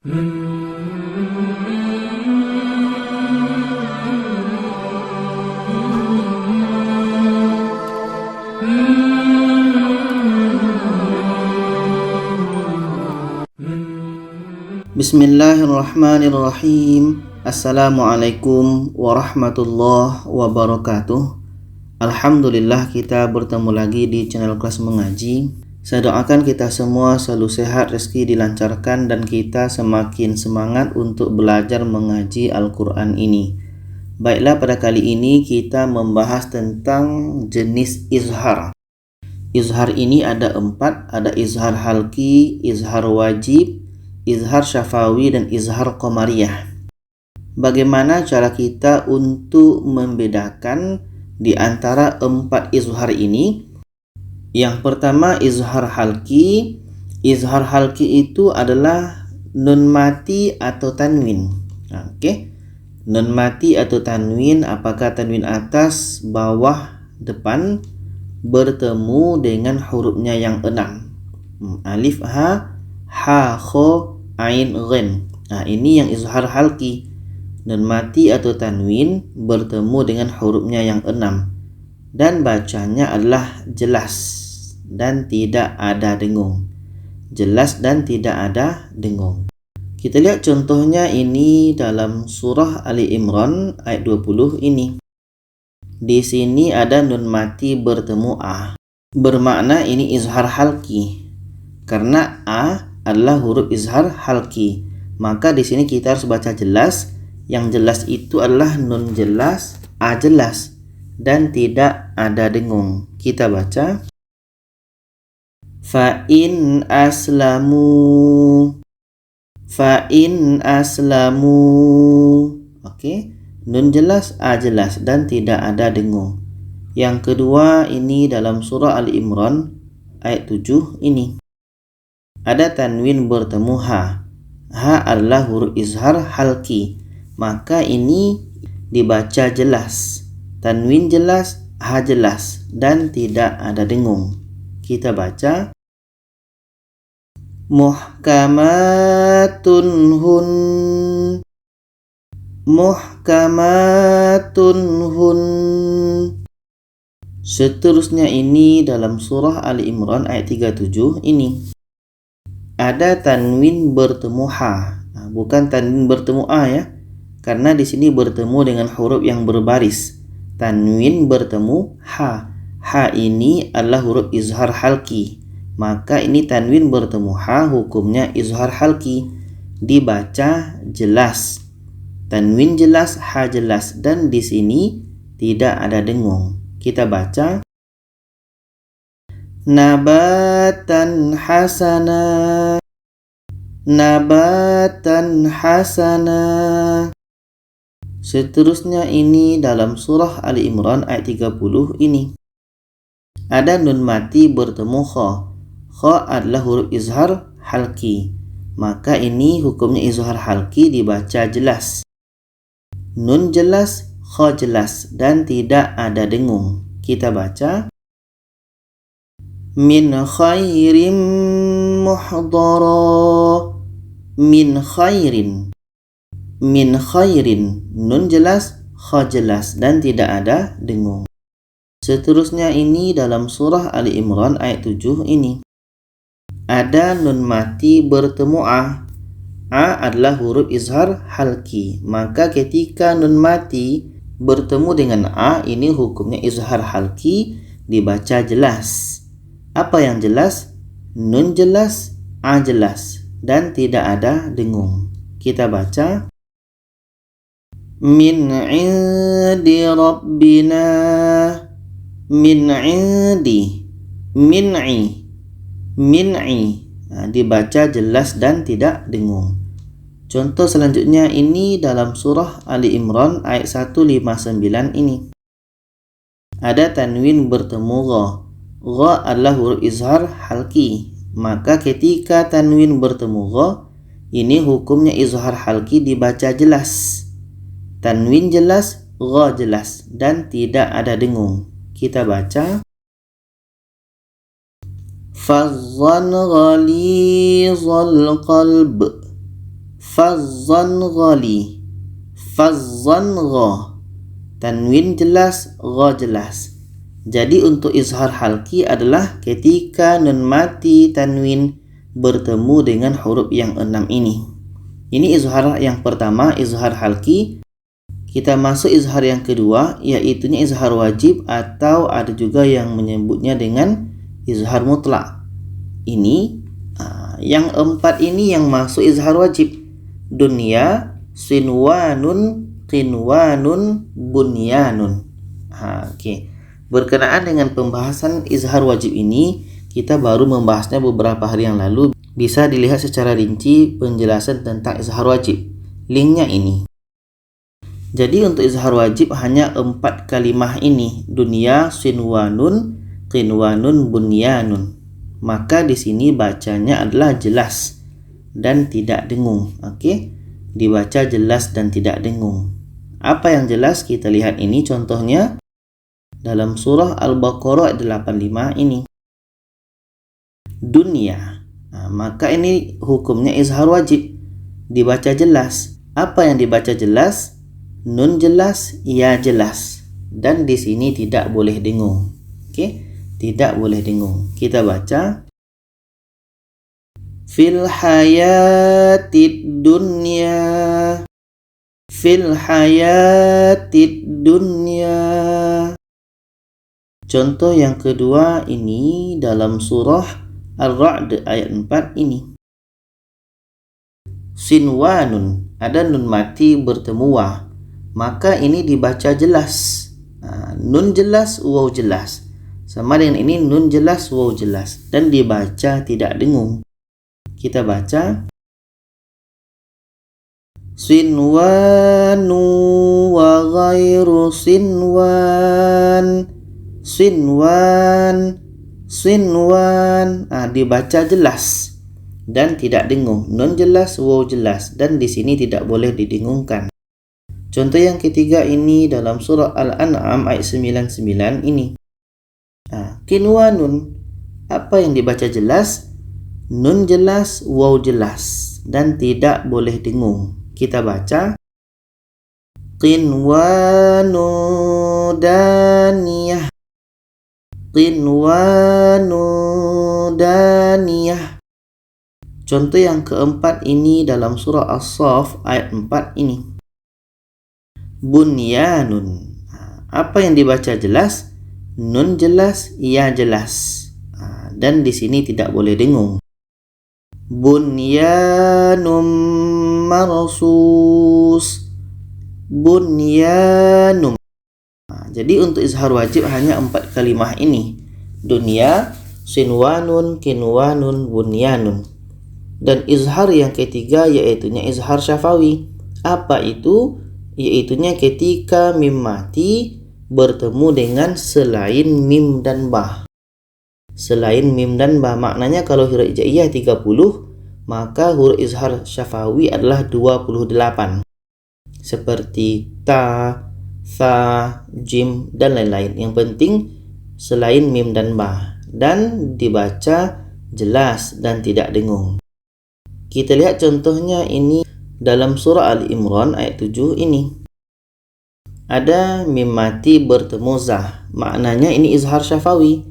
Bismillahirrahmanirrahim. Assalamualaikum warahmatullahi wabarakatuh. Alhamdulillah kita bertemu lagi di channel kelas mengaji. Saya doakan kita semua selalu sehat, rezeki dilancarkan, dan kita semakin semangat untuk belajar mengaji Al-Quran ini. Baiklah, pada kali ini kita membahas tentang jenis izhar. Izhar ini ada 4, ada izhar halki, izhar wajib, izhar syafawi, dan izhar qamariyah. Bagaimana cara kita untuk membedakan di antara 4 izhar ini? Yang pertama, izhar halki. Izhar halki itu adalah nun mati atau tanwin. Nun mati atau tanwin, apakah tanwin atas, bawah, depan, bertemu dengan hurufnya yang 6. Alif, ha, kho, ain, ghen. Nah, ini yang izhar halki. Nun mati atau tanwin bertemu dengan hurufnya yang 6. Dan bacanya adalah jelas dan tidak ada dengung. Jelas dan tidak ada dengung. Kita lihat contohnya ini dalam surah Ali Imran ayat 20 ini. Di sini ada nun mati bertemu a. Bermakna ini izhar halki. Karena a adalah huruf izhar halki, maka di sini kita harus baca jelas. Yang jelas itu adalah nun jelas, a jelas, dan tidak ada dengung. Kita baca fa'in aslamu, fa'in aslamu. Nun jelas, a jelas, dan tidak ada dengung. Yang kedua ini dalam surah Ali Imran ayat 7 ini. Ada tanwin bertemu ha. Ha adalah huruf izhar halki, maka ini dibaca jelas. Tanwin jelas, ha jelas, dan tidak ada dengung. Kita baca muhkamatun hun, muhkamatun hun. Seterusnya ini dalam surah Ali Imran ayat 37 ini. Ada tanwin bertemu ha, bukan tanwin bertemu a ya, karena di sini bertemu dengan huruf yang berbaris. Tanwin bertemu ha. Ha ini adalah huruf izhar halki, maka ini tanwin bertemu ha, hukumnya izhar halki, dibaca jelas. Tanwin jelas, ha jelas, dan di sini tidak ada dengung. Kita baca nabatan hasana, nabatan hasana. Seterusnya ini dalam surah Ali Imran ayat 30 ini. Ada nun mati bertemu kha. Kha adalah huruf izhar halki, maka ini hukumnya izhar halki, dibaca jelas. Nun jelas, kha jelas, dan tidak ada dengung. Kita baca min khairin muhdara, min khairin, min khairin. Nun jelas, kha jelas, dan tidak ada dengung. Seterusnya ini dalam surah Ali Imran ayat 7 ini. Ada nun mati bertemu a. A adalah huruf izhar halki, maka ketika nun mati bertemu dengan a, ini hukumnya izhar halki, dibaca jelas. Apa yang jelas? Nun jelas, a jelas, dan tidak ada dengung. Kita baca min indi rabbina, min indi, min'i, min'i. Dibaca jelas dan tidak dengung. Contoh selanjutnya ini dalam surah Ali Imran ayat 159 ini. Ada tanwin bertemu gha. Gha adalah huruf izhar halki, maka ketika tanwin bertemu gha, ini hukumnya izhar halki, dibaca jelas. Tanwin jelas, gha jelas, dan tidak ada dengung. Kita baca fazzan ghalizal qalb, Fazzan ghali. Fazzan gha. Tanwin jelas, gha jelas. Jadi untuk izhar halki adalah ketika nun mati tanwin bertemu dengan huruf yang 6 ini. Ini izhar yang pertama, izhar halki. Kita masuk izhar yang kedua, yaitu izhar wajib atau ada juga yang menyebutnya dengan izhar mutlak. Ini yang 4 ini yang masuk izhar wajib. Dunya, sinwanun, qinwanun, bunyanun. Oke. Berkenaan dengan pembahasan izhar wajib ini, kita baru membahasnya beberapa hari yang lalu. Bisa dilihat secara rinci penjelasan tentang izhar wajib. Linknya ini. Jadi untuk izhar wajib hanya 4 kalimah ini. Dunya, sinwanun, qinwanun, bunyanun. Maka di sini bacanya adalah jelas dan tidak dengung. Oke? Dibaca jelas dan tidak dengung. Apa yang jelas? Kita lihat ini contohnya dalam surah Al-Baqarah 85 ini. Dunia. Maka ini hukumnya izhar wajib. Dibaca jelas. Apa yang dibaca jelas? Nun jelas, ya jelas. Dan di sini tidak boleh dengung. Oke? Tidak boleh dengung. Kita baca. Fil hayatid dunya. Fil hayatid dunya. Contoh yang kedua ini dalam surah Ar-Ra'd ayat 4 ini. Sinwanun, ada nun mati bertemu wa. Maka ini dibaca jelas. Nun jelas, waw jelas. Sama dengan ini nun jelas, waw jelas. Dan dibaca tidak dengung. Kita baca. Sinwanu wa ghairu sinwan. Sinwan, sinwan. Dibaca jelas dan tidak dengung. Nun jelas, waw jelas, dan di sini tidak boleh didengungkan. Contoh yang ketiga ini dalam surah Al-An'am ayat 99 ini. Qinwanun. Apa yang dibaca jelas? Nun jelas, waw jelas, dan tidak boleh dengung. Kita baca. Qinwanu daniyah. Qinwanu daniyah. Contoh yang keempat ini dalam surah As-Saff ayat 4 ini. Bunyanun. Apa yang dibaca jelas? Nun jelas, ya jelas. Dan di sini tidak boleh dengung. Bunyanum marsus. Bunyanum. Jadi untuk izhar wajib hanya 4 kalimah ini. Dunya, sinwanun, qinwanun, bunyanun. Dan izhar yang ketiga yaitunya izhar syafawi. Apa itu? Yaitunya ketika mim mati bertemu dengan selain mim dan ba. Selain mim dan ba, maknanya kalau huruf hijaiyah 30, maka huruf izhar syafawi adalah 28. Seperti ta, tha, jim, dan lain-lain. Yang penting selain mim dan ba, dan dibaca jelas dan tidak dengung. Kita lihat contohnya ini dalam surah Al-Imran ayat 7 ini. Ada mim mati bertemu zah. Maknanya ini izhar syafawi.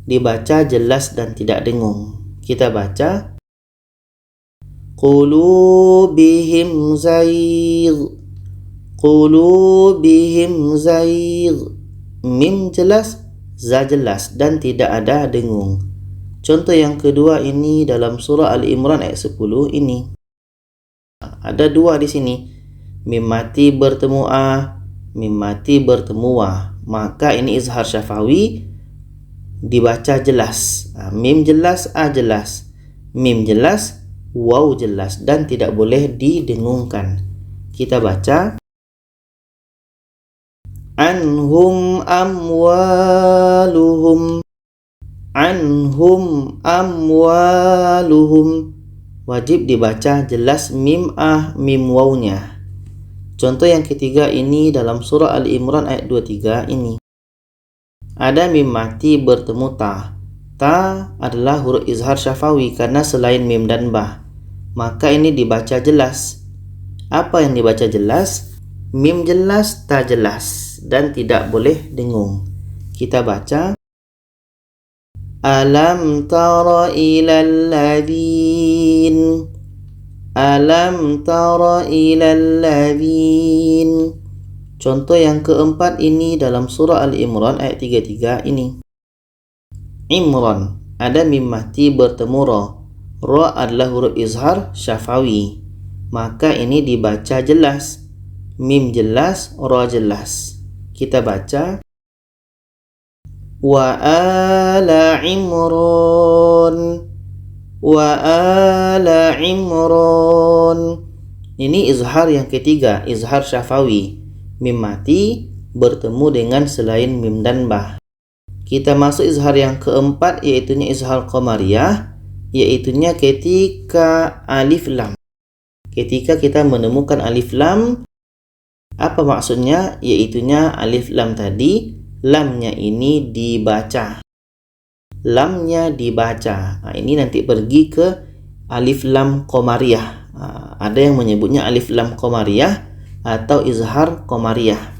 Dibaca jelas dan tidak dengung. Kita baca. Qulubihim zayg. Qulubihim zayg. Mim jelas, za jelas, dan tidak ada dengung. Contoh yang kedua ini dalam surah Al-Imran ayat 10 ini. Ada dua di sini. Mim mati bertemu a, mim mati bertemu wa. Maka ini izhar syafawi, dibaca jelas. Mim jelas, a jelas. Mim jelas, waw jelas, dan tidak boleh didengungkan. Kita baca. Anhum amwaluhum. Anhum amwaluhum. Wajib dibaca jelas mim mim wawnya. Contoh yang ketiga ini dalam surah Al-Imran ayat 23 ini. Ada mim mati bertemu ta. Ta adalah huruf izhar syafawi karena selain mim dan ba. maka ini dibaca jelas. Apa yang dibaca jelas? Mim jelas, ta jelas, dan tidak boleh dengung. Kita baca Alam tara ilal ladhin. Alam tara ilal ladhin. Contoh yang keempat ini dalam surah Al-Imran ayat 33 ini. Imran, ada mim mati bertemu ra. Ra adalah huruf izhar syafawi, maka ini dibaca jelas. Mim jelas, ra jelas. Kita baca wa ala imran. Wa ala imran. Ini izhar yang ketiga, izhar syafawi. Mim mati bertemu dengan selain mim dan ba. Kita masuk izhar yang keempat, yaitunya izhar qamariyah, yaitunya ketika alif lam. Ketika kita menemukan alif lam, apa maksudnya? Yaitunya alif lam tadi, lamnya ini dibaca. Lamnya dibaca. Ini nanti pergi ke alif lam qamariyah. Ada yang menyebutnya alif lam qamariyah atau izhar qamariyah.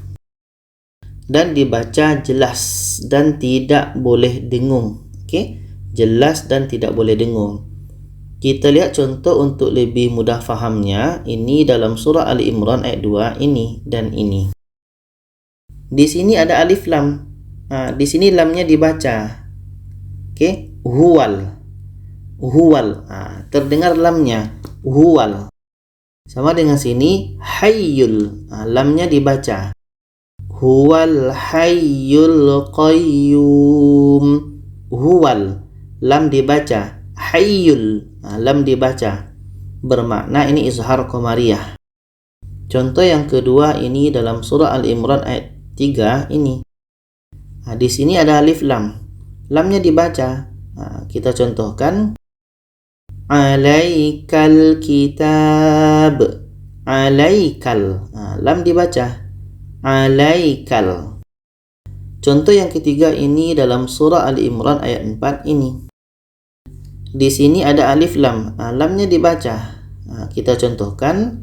Dan dibaca jelas dan tidak boleh dengung. Okey, jelas dan tidak boleh dengung. Kita lihat contoh untuk lebih mudah fahamnya. Ini dalam surah Ali Imran ayat 2 ini dan ini. Di sini ada alif lam. Di sini lamnya dibaca. Okey, huwal. Huwal. Terdengar lamnya huwal. Sama dengan sini hayyul. Lamnya dibaca. Huwal hayyul qayyum. Huwal, lam dibaca. Hayyul, lam dibaca. Bermakna ini izhar qamariyah. Contoh yang kedua ini dalam surah Al-Imran ayat 3 ini. Di sini ada alif lam. Lamnya dibaca. Kita contohkan alaikal kitab. Alaikal. Lam dibaca. Alaikal. Contoh yang ketiga ini dalam surah Al-Imran ayat 4 ini. Di sini ada alif lam. Lamnya dibaca. Kita contohkan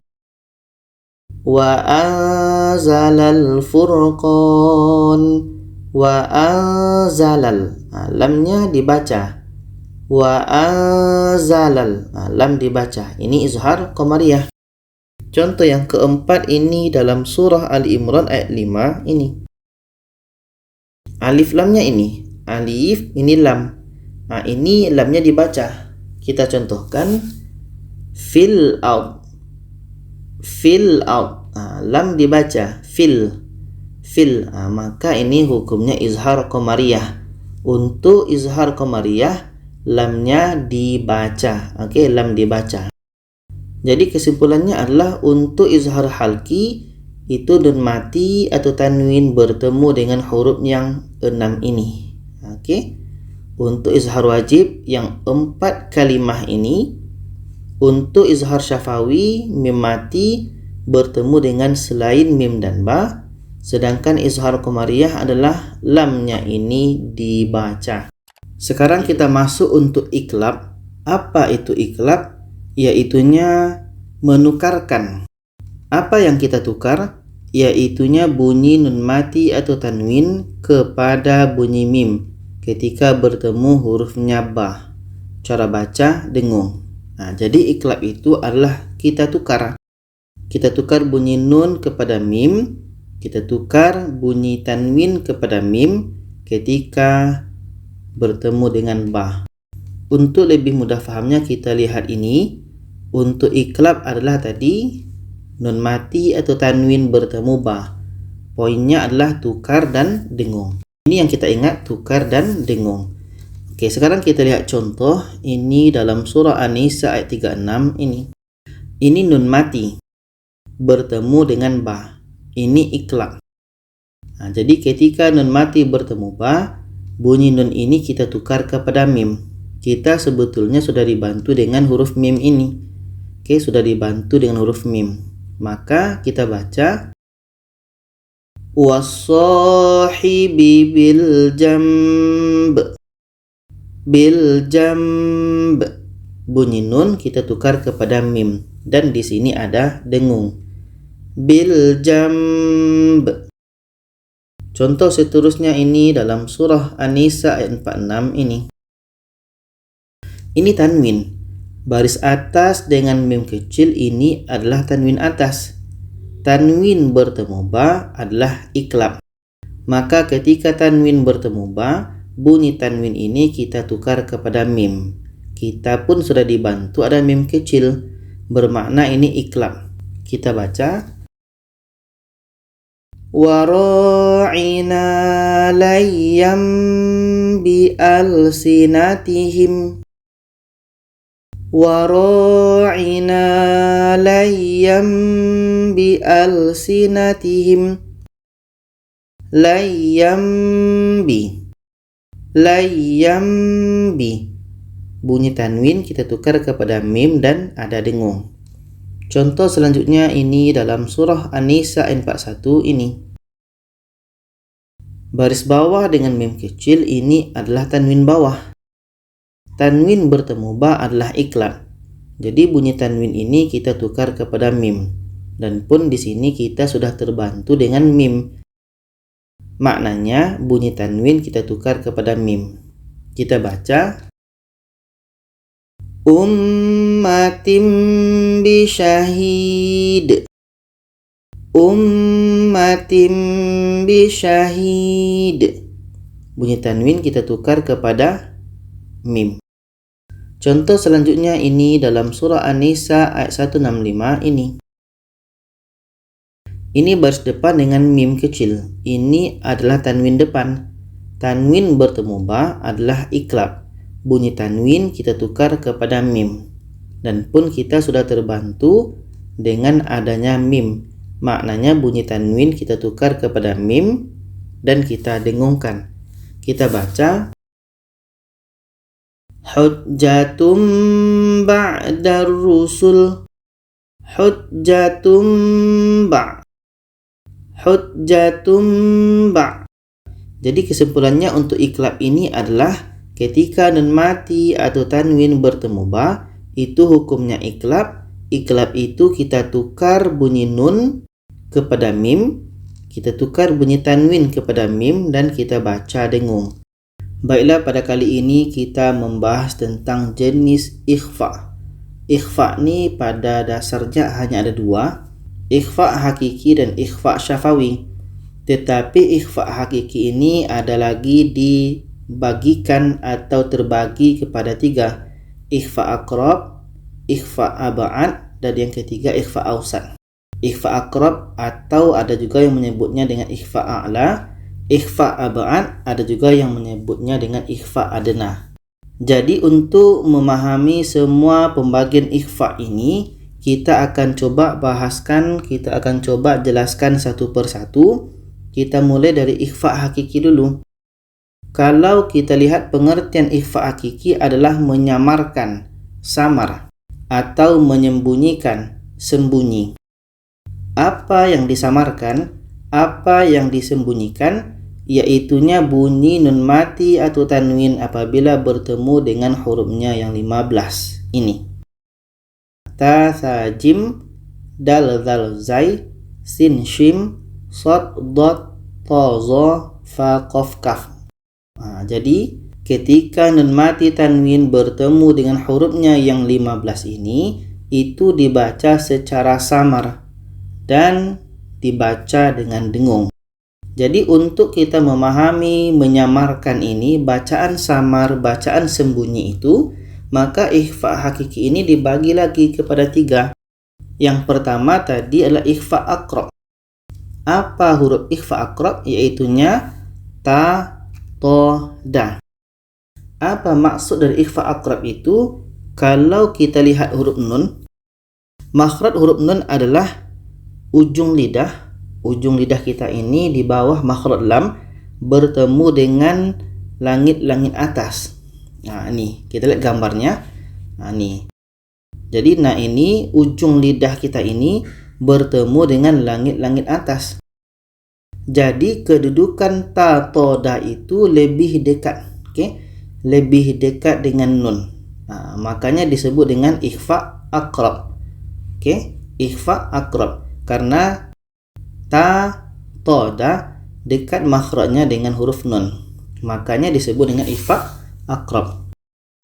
wa anzalal furqan. Wa anzalal. Lamnya dibaca. Wa anzalal. Lam dibaca. Ini izhar qamariyah. Contoh yang keempat ini dalam surah Al-Imran ayat 5 ini. Alif lamnya ini. Alif, ini lam. Ini lamnya dibaca. Kita contohkan fill out. Fill out. Lam dibaca. Fill. Fill. Maka ini hukumnya izhar qamariyah. Untuk izhar qamariyah, lamnya dibaca. Okey, lam dibaca. Jadi kesimpulannya adalah untuk izhar halki itu nun mati atau tanwin bertemu dengan huruf yang 6 ini. Okey. Untuk izhar wajib yang 4 kalimah ini, untuk izhar syafawi mim mati bertemu dengan selain mim dan ba, sedangkan izhar qamariyah adalah lamnya ini dibaca. Sekarang kita masuk untuk iklab. Apa itu iklab? Yaitunya menukarkan. Apa yang kita tukar? Yaitunya bunyi nun mati atau tanwin kepada bunyi mim ketika bertemu hurufnya ba. Cara baca dengung. Jadi iklab itu adalah kita tukar. Kita tukar bunyi nun kepada mim, kita tukar bunyi tanwin kepada mim ketika bertemu dengan ba. Untuk lebih mudah fahamnya kita lihat ini. Untuk iklab adalah tadi nun mati atau tanwin bertemu ba. Poinnya adalah tukar dan dengung. Ini yang kita ingat, tukar dan dengung. Oke, sekarang kita lihat contoh ini dalam surah An-Nisa ayat 36 ini. Ini nun mati bertemu dengan ba. Ini iklab. Jadi ketika nun mati bertemu ba, bunyi nun ini kita tukar kepada mim. Kita sebetulnya sudah dibantu dengan huruf mim ini. Oke, sudah dibantu dengan huruf mim. Maka kita baca was-sahibi bil jamb. Bil jamb. Bunyi nun kita tukar kepada mim dan di sini ada dengung. Bil jamb. Contoh seterusnya ini dalam surah An-Nisa ayat 46 ini. Ini tanwin. Baris atas dengan mim kecil ini adalah tanwin atas. Tanwin bertemu ba adalah iklab. Maka ketika tanwin bertemu ba, bunyi tanwin ini kita tukar kepada mim. Kita pun sudah dibantu ada mim kecil, bermakna ini iklab. Kita baca. Wara'ina layyam bi alsinatihim. Wara'ina layyam bi alsinatihim. Layyambi. Layyambi. Bunyi tanwin kita tukar kepada mim dan ada dengung. Contoh selanjutnya ini dalam surah An-Nisa ayat 41 ini. Baris bawah dengan mim kecil ini adalah tanwin bawah. Tanwin bertemu ba adalah iklab. Jadi bunyi tanwin ini kita tukar kepada mim. Dan pun di sini kita sudah terbantu dengan mim. Maknanya bunyi tanwin kita tukar kepada mim. Kita baca. Ummatim bi syahid. Ummatim bi syahid. Bunyi tanwin kita tukar kepada mim. Contoh selanjutnya ini dalam surah An-Nisa ayat 165 ini. Ini baris depan dengan mim kecil. Ini adalah tanwin depan. Tanwin bertemu ba adalah iklab. Bunyi tanwin kita tukar kepada mim. Dan pun kita sudah terbantu dengan adanya mim. Maknanya bunyi tanwin kita tukar kepada mim dan kita dengungkan. Kita baca. Hujjatum ba'dar rusul. Hujjatum Hujjatum ba'. Jadi kesimpulannya untuk iklab ini adalah ketika nun mati atau tanwin bertemu ba, itu hukumnya iklab. Iklab itu kita tukar bunyi nun kepada mim, kita tukar bunyi tanwin kepada mim dan kita baca dengung. Baiklah, pada kali ini kita membahas tentang jenis ikhfa. Ikhfa ini pada dasarnya hanya ada dua, ikhfa hakiki dan ikhfa syafawi. Tetapi ikhfa hakiki ini ada lagi dibagikan atau terbagi kepada tiga. Ikhfa aqrab, ikhfa ab'ad, dan yang ketiga ikhfa awsat. Ikhfa aqrab atau ada juga yang menyebutnya dengan ikhfa a'la, ikhfa ab'ad ada juga yang menyebutnya dengan ikhfa adna. Jadi untuk memahami semua pembagian ikhfa ini, kita akan coba bahaskan, kita akan coba jelaskan satu persatu. Kita mulai dari ikhfa hakiki dulu. Kalau kita lihat pengertian ikhfa hakiki adalah menyamarkan, samar, atau menyembunyikan, sembunyi. Apa yang disamarkan, apa yang disembunyikan, yaitunya bunyi nun mati atau tanwin apabila bertemu dengan hurufnya yang 15 ini. Ta, tha, jim, dal, zal, zai, sin, shim, sod, dot, to, zo, fa, qaf, kaf. Jadi ketika nun mati tanwin bertemu dengan hurufnya yang 15 ini, itu dibaca secara samar dan dibaca dengan dengung. Jadi untuk kita memahami menyamarkan ini, bacaan samar, bacaan sembunyi itu, maka ikhfa hakiki ini dibagi lagi kepada tiga. Yang pertama tadi adalah ikhfa aqrab. Apa huruf ikhfa aqrab? Yaitunya ta, to, da. Apa maksud dari ikhfa aqrab itu? Kalau kita lihat huruf nun, makhraj huruf nun adalah ujung lidah. Ujung lidah kita ini di bawah makhraj lam bertemu dengan langit-langit atas. Nah, ini kita lihat gambarnya. Nah, ini. Jadi, ini ujung lidah kita ini bertemu dengan langit-langit atas. Jadi, kedudukan ta, to, da itu lebih dekat. Lebih dekat dengan nun. Nah, makanya disebut dengan ikhfa aqrab. Oke, ikhfa aqrab karena ta, to, da dekat makhrajnya dengan huruf nun. Makanya disebut dengan ikhfa aqrab.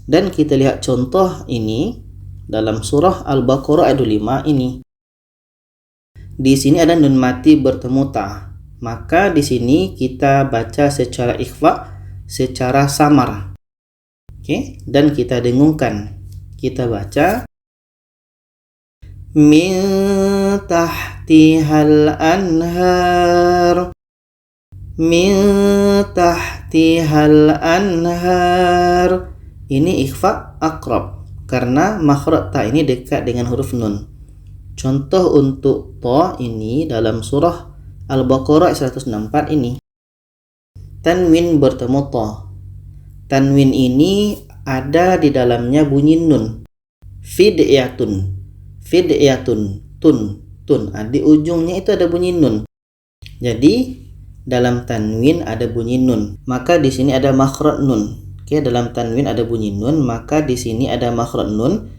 Dan kita lihat contoh ini dalam surah Al-Baqarah ayat 25 ini. Di sini ada nun mati bertemu ta. Maka di sini kita baca secara ikhfa, secara samar. Oke, dan kita dengungkan. Kita baca min tahtihal anhar. Min tahtihal anhar. Ini ikhfa aqrab karena makhraj ta ini dekat dengan huruf nun. Contoh untuk to ini dalam surah Al-Baqarah 164 ini. Tanwin bertemu to. Tanwin ini ada di dalamnya bunyi nun. Fidyatun. Fidyatun. Tun. Tun. Di ujungnya itu ada bunyi nun. Jadi dalam tanwin ada bunyi nun. Maka di sini ada makhraj nun. Oke, dalam tanwin ada bunyi nun, maka di sini ada makhraj nun.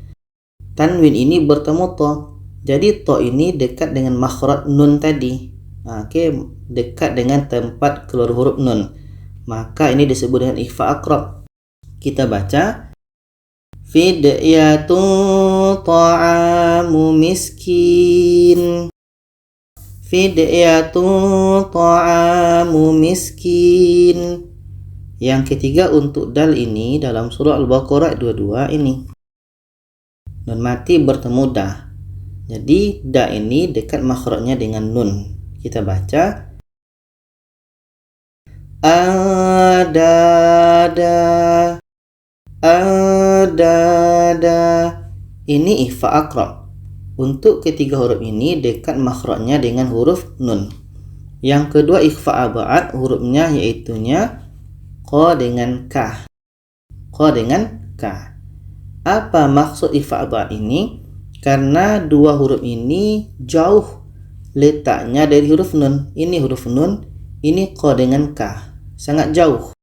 Tanwin ini bertemu to. Jadi to ini dekat dengan makhraj nun tadi. Oke, dekat dengan tempat keluar huruf nun. Maka ini disebut dengan ikhfa aqrab. Kita baca fidyatun ta'amu miskin. Fidyatun ta'amu miskin. Yang ketiga untuk dal ini dalam surah Al-Baqarah 22 ini. Nun mati bertemu da. Jadi da ini dekat makhrajnya dengan nun. Kita baca adada. Adada. Ini ikhfa aqrab. Untuk ketiga huruf ini dekat makhrajnya dengan huruf nun. Yang kedua ikhfa abad, hurufnya yaitunya qa dengan ka. Qa dengan ka. Apa maksud ikhfa abad ini? Karena dua huruf ini jauh letaknya dari huruf nun. Ini huruf nun, ini qa dengan ka. Sangat jauh.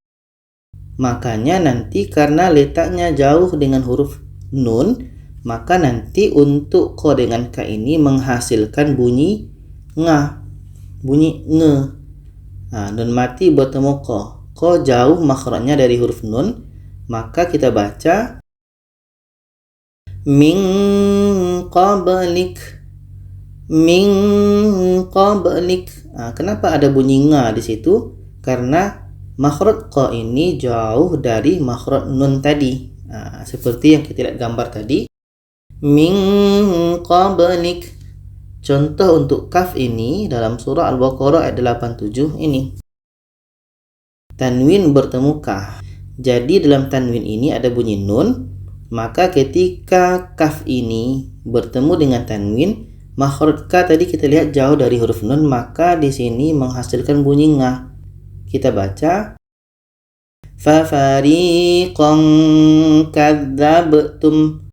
Makanya nanti karena letaknya jauh dengan huruf nun, maka nanti untuk qa dengan ka ini menghasilkan bunyi nga. Bunyi nge. Nah, nun mati bertemu qa. Qa jauh makhrajnya dari huruf nun, maka kita baca min qablik. Min qablik. Kenapa ada bunyi nga di situ? Karena makhraj qa ini jauh dari makhraj nun tadi. Seperti yang kita lihat gambar tadi. Min qablik. Contoh untuk kaf ini dalam surah Al-Baqarah ayat 87 ini. Tanwin bertemu kaf. Jadi dalam tanwin ini ada bunyi nun. Maka ketika kaf ini bertemu dengan tanwin, makhraj ka tadi kita lihat jauh dari huruf nun, maka di sini menghasilkan bunyi nga. Kita baca fa fariqan kadzabtum.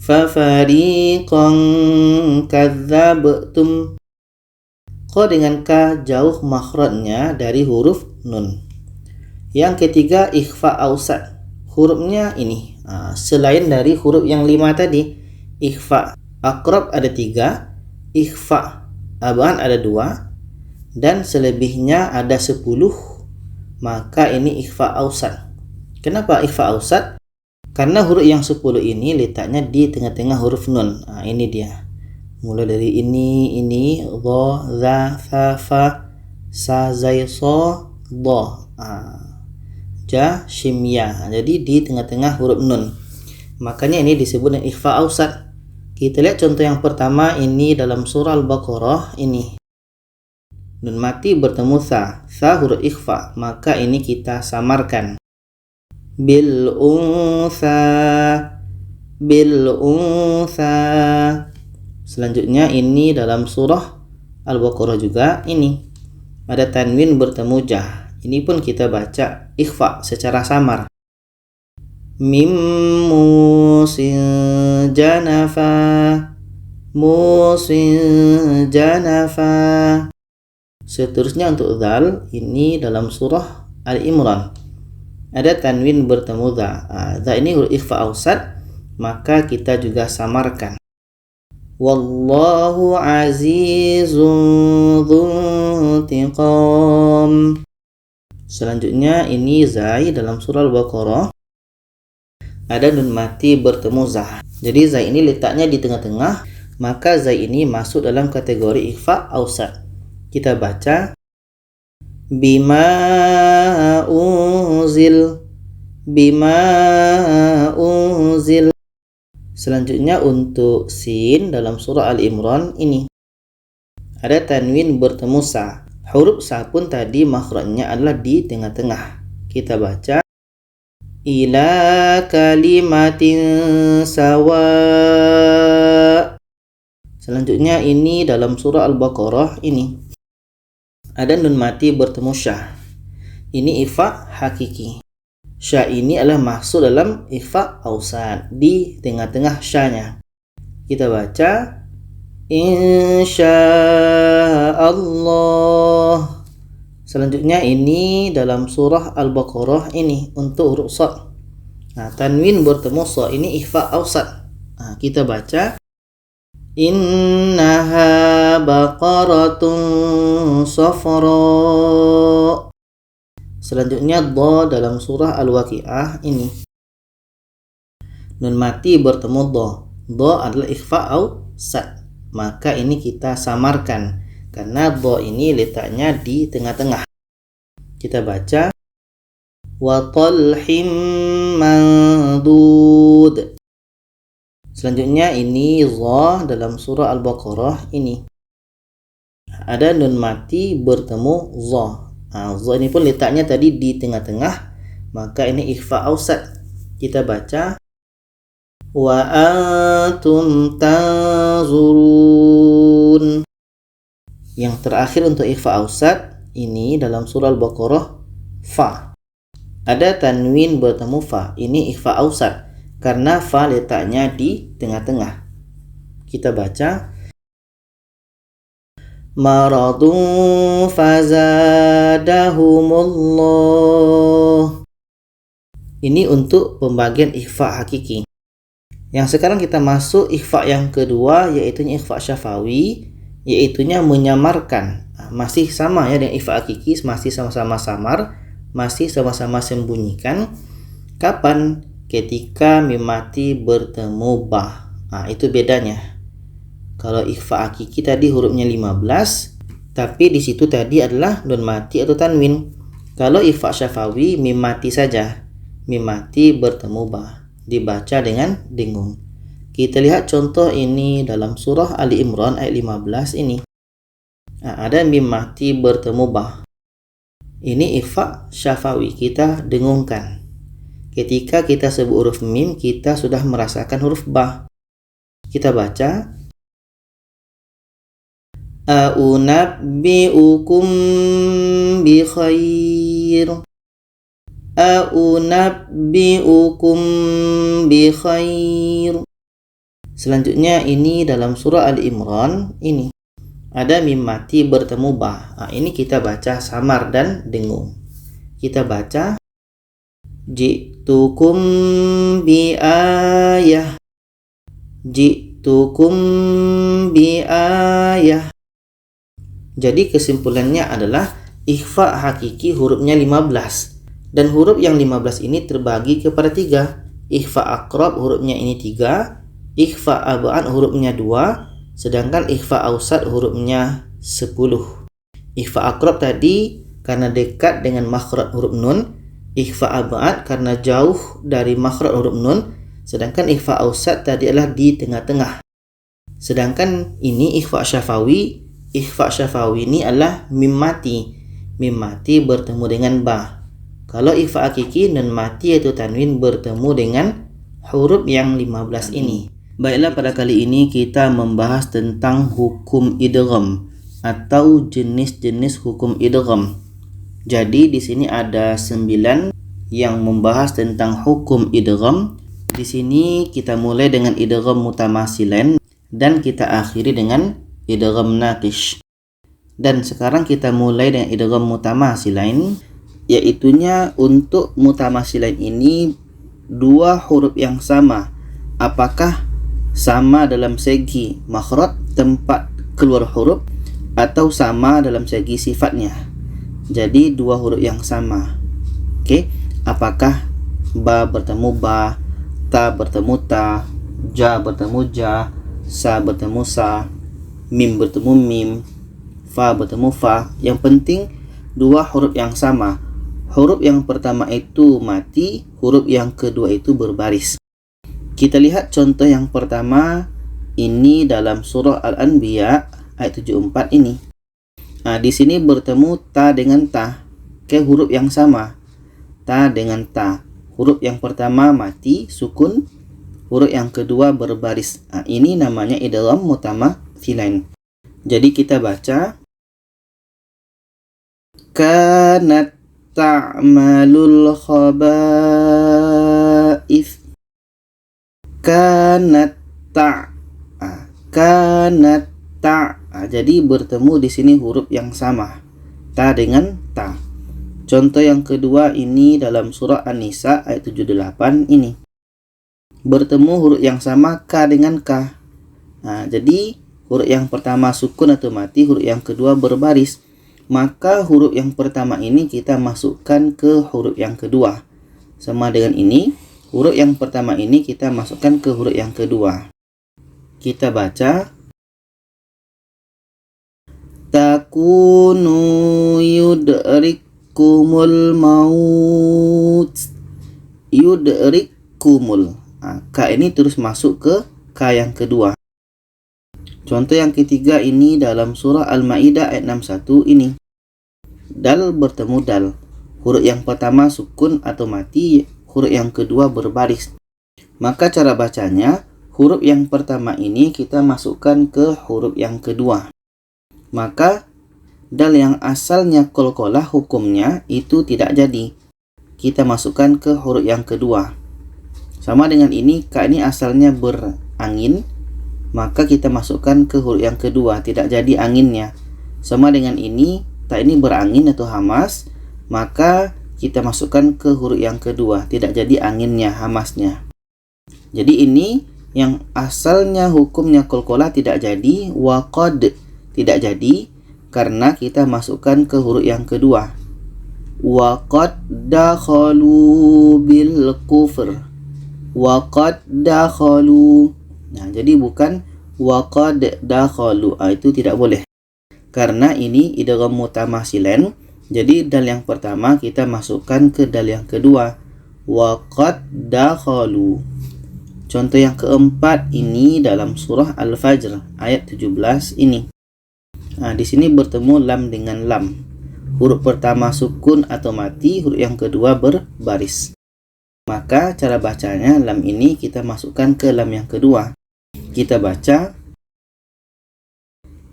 Fa fariqan kadzabtum. Qa dengan ka jauh makhrajnya dari huruf nun. Yang ketiga ikhfa ausat. Hurufnya ini selain dari huruf yang 5 tadi. Ikhfa aqrab ada 3, ikhfa abad ada 2, dan selebihnya ada 10. Maka ini ikhfa ausat. Kenapa ikhfa ausat? Karena huruf yang 10 ini letaknya di tengah-tengah huruf nun. Ini dia. Mulai dari ini, dha, za, fa, fa, sa, zai, so, dha. Ja, shim, ya. Jadi di tengah-tengah huruf nun. Makanya ini disebut dengan ikhfa ausat. Kita lihat contoh yang pertama ini dalam surah Al-Baqarah ini. Nun mati bertemu sa. Sa huruf ikhfa. Maka ini kita samarkan. Bil unsa. Bil unsa. Selanjutnya ini dalam surah Al-Baqarah juga ini. Ada tanwin bertemu jah. Ini pun kita baca ikhfa secara samar. Mim musin janafa. Musin janafa. Seterusnya untuk dzal ini dalam surah Al-Imran. ada tanwin bertemu dha. Dha ini huruf ikhfa ausat, maka kita juga samarkan. Wallahu azizun dzuntiqam. Selanjutnya ini zai dalam surah Al-Baqarah ada nun mati bertemu zah. Jadi zai ini letaknya di tengah-tengah, maka zai ini masuk dalam kategori ikhfa ausat. Kita baca bima unzil. Selanjutnya untuk sin dalam surah Al-Imran ini ada tanwin bertemu sa. Huruf sa pun tadi makhrajnya adalah di tengah-tengah. Kita baca ila kalimatin sawa. Selanjutnya ini dalam surah Al-Baqarah ini ada nun mati bertemu syah. Ini ikhfa hakiki. Syah ini adalah masuk dalam ikhfa ausat, di tengah-tengah syahnya. Kita baca insyaallah. Selanjutnya ini dalam surah Al-Baqarah ini untuk huruf shad. Tanwin bertemu shad ini ikhfa ausat. Kita baca innaha baqaratun safra. Selanjutnya dha dalam surah Al-Waqiah ini nun mati bertemu dha. Dha adalah ikhfa ausat, maka ini kita samarkan karena dha ini letaknya di tengah-tengah. Kita baca wa talhim mandud. Selanjutnya ini dha dalam surah Al-Baqarah ini ada nun mati bertemu dha. Dha ini pun letaknya tadi di tengah-tengah, maka ini ikhfa ausat. Kita baca wa antum tanzurun. Yang terakhir untuk ikhfa ausat ini dalam surah Al-Baqarah fa. Ada tanwin bertemu fa. Ini ikhfa ausat karena fa letaknya di tengah-tengah. Kita baca maradun fazadahumullah. Ini untuk pembagian ikhfa hakiki. Yang sekarang kita masuk ikhfa yang kedua, yaitu ikhfa syafawi, yaitunya menyamarkan. Masih sama ya dengan ikhfa hakiki, masih sama-sama samar, masih sama-sama sembunyikan. Kapan? Ketika mim mati bertemu ba. Itu bedanya. Kalau ikhfa hakiki tadi hurufnya 15, tapi di situ tadi adalah nun mati atau tanwin. Kalau ikhfa syafawi mim mati saja. Mim mati bertemu ba. Dibaca dengan dengung. Kita lihat contoh ini dalam surah Ali Imran ayat 15 ini. Ada mim mati bertemu ba. Ini ikhfa syafawi, kita dengungkan. Ketika kita sebut huruf mim, kita sudah merasakan huruf ba. Kita baca A'unabbi'ukum bi khair. A'unabbi'ukum bi khair. Selanjutnya ini dalam surah Al-Imran ini ada mim mati bertemu ba. Ini kita baca samar dan dengung. Kita baca ji'tukum bi ayah. Ji'tukum bi ayah. Jadi kesimpulannya adalah ikhfa hakiki hurufnya 15. Dan huruf yang 15 ini terbagi kepada 3. Ikhfa aqrab hurufnya ini 3. Ikhfa ab'ad hurufnya 2. Sedangkan ikhfa ausat hurufnya 10. Ikhfa aqrab tadi karena dekat dengan makhraj huruf nun. Ikhfa ab'ad karena jauh dari makhraj huruf nun. Sedangkan ikhfa ausat tadi adalah di tengah-tengah. Sedangkan ini ikhfa syafawi. Ikhfa syafawi ini adalah mim mati. Mim mati bertemu dengan ba. Kalau ikhfa hakiki nun mati atau tanwin bertemu dengan huruf yang 15 ini. Baiklah, pada kali ini kita membahas tentang hukum idgham atau jenis-jenis hukum idgham. Jadi di sini ada 9 yang membahas tentang hukum idgham. Di sini kita mulai dengan idgham mutamatsilin dan kita akhiri dengan idgham naqish. Dan sekarang kita mulai dengan idgham mutamatsilin. yaitunya untuk mutamasilain ini dua huruf yang sama. Apakah sama dalam segi makhraj, tempat keluar huruf, atau sama dalam segi sifatnya? Jadi dua huruf yang sama. Oke, apakah ba bertemu ba, ta bertemu ta, ja bertemu ja, sa bertemu sa, mim bertemu mim, fa bertemu fa. Yang penting dua huruf yang sama. Huruf yang pertama itu mati, huruf yang kedua itu berbaris. Kita lihat contoh yang pertama ini dalam surah Al-Anbiya ayat 74 ini. Nah, di sini bertemu ta dengan ta, ke huruf yang sama. Ta dengan ta. Huruf yang pertama mati, sukun. Huruf yang kedua berbaris. Nah, ini namanya idgham mutamathilain. Jadi kita baca kanat ta'malul khaba'ith. Kanat ta. Kanat ta. Jadi bertemu di sini huruf yang sama. Ta dengan ta. Contoh yang kedua ini dalam surah An-Nisa ayat 78 ini. Bertemu huruf yang sama ka dengan ka. Nah, jadi huruf yang pertama sukun atau mati, huruf yang kedua berbaris. Maka huruf yang pertama ini kita masukkan ke huruf yang kedua. Sama dengan ini, huruf yang pertama ini kita masukkan ke huruf yang kedua. Kita baca takunu yudrikumul maut. Yudrikumul. Ka ini terus masuk ke ka yang kedua. Contoh yang ketiga ini dalam surah Al-Maidah ayat 61 ini. Dal bertemu dal. Huruf yang pertama sukun atau mati, huruf yang kedua berbaris. Maka cara bacanya, huruf yang pertama ini kita masukkan ke huruf yang kedua. Maka dal yang asalnya qalqalah hukumnya itu tidak jadi. Kita masukkan ke huruf yang kedua. Sama dengan ini, ka ini asalnya berangin, maka kita masukkan ke huruf yang kedua, tidak jadi anginnya. Sama dengan ini, ta ini berangin atau hamas, maka kita masukkan ke huruf yang kedua, tidak jadi anginnya, hamasnya. Jadi ini yang asalnya hukumnya qalqalah tidak jadi, waqad tidak jadi, karena kita masukkan ke huruf yang kedua. Waqad dakhalu bil kufr. Waqad dakhalu. Nah, jadi bukan waqad dakhalu. Itu tidak boleh. Karena ini idgham mutamathilain. Jadi dal yang pertama kita masukkan ke dal yang kedua. Waqad dakhalu. Contoh yang keempat ini dalam surah Al-Fajr ayat 17 ini. Nah, di sini bertemu lam dengan lam. Huruf pertama sukun atau mati, huruf yang kedua berbaris. Maka cara bacanya lam ini kita masukkan ke lam yang kedua. Kita baca